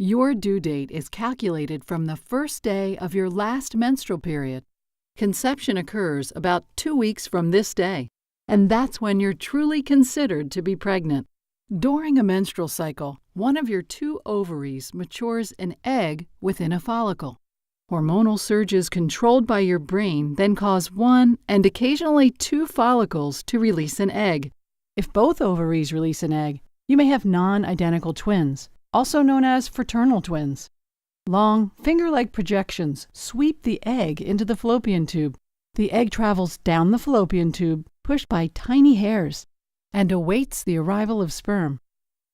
Your due date is calculated from the first day of your last menstrual period. Conception occurs about 2 weeks from this day, and that's when you're truly considered to be pregnant. During a menstrual cycle, one of your 2 ovaries matures an egg within a follicle. Hormonal surges controlled by your brain then cause 1 and occasionally 2 follicles to release an egg. If both ovaries release an egg, you may have non-identical twins, also known as fraternal twins. Long, finger-like projections sweep the egg into the fallopian tube. The egg travels down the fallopian tube, pushed by tiny hairs, and awaits the arrival of sperm.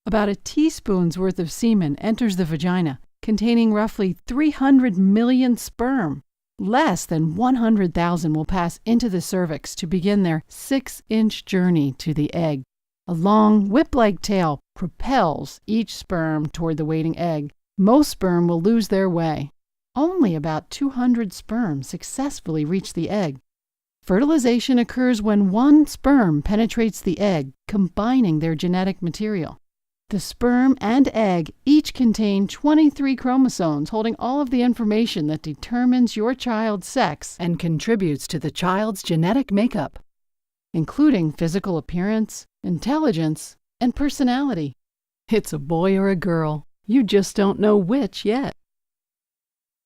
About a teaspoon's worth of semen enters the vagina, containing roughly 300 million sperm. Less than 100,000 will pass into the cervix to begin their 6-inch journey to the egg. A long, whip-like tail propels each sperm toward the waiting egg. Most sperm will lose their way. Only about 200 sperm successfully reach the egg. Fertilization occurs when 1 sperm penetrates the egg, combining their genetic material. The sperm and egg each contain 23 chromosomes holding all of the information that determines your child's sex And contributes to the child's genetic makeup. including physical appearance, intelligence, and personality. It's a boy or a girl. You just don't know which yet.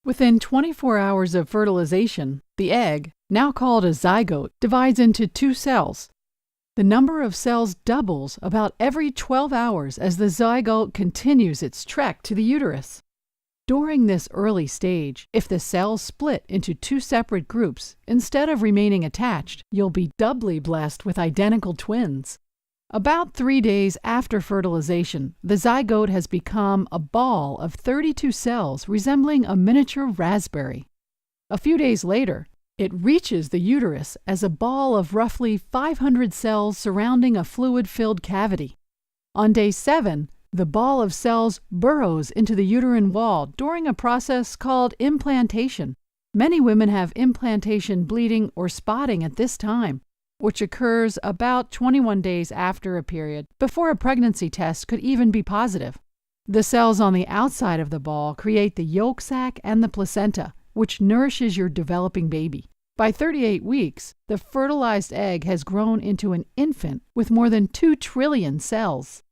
Within 24 hours of fertilization, the egg, now called a zygote, divides into 2 cells. The number of cells doubles about every 12 hours as the zygote continues its trek to the uterus. During this early stage, if the cells split into 2 separate groups, instead of remaining attached, you'll be doubly blessed with identical twins. About 3 days after fertilization, the zygote has become a ball of 32 cells resembling a miniature raspberry. A few days later, it reaches the uterus as a ball of roughly 500 cells surrounding a fluid-filled cavity. On day 7, the ball of cells burrows into the uterine wall during a process called implantation. Many women have implantation bleeding or spotting at this time, which occurs about 21 days after a period, before a pregnancy test could even be positive. The cells on the outside of the ball create the yolk sac and the placenta, which nourishes your developing baby. By 38 weeks, the fertilized egg has grown into an infant with more than 2 trillion cells.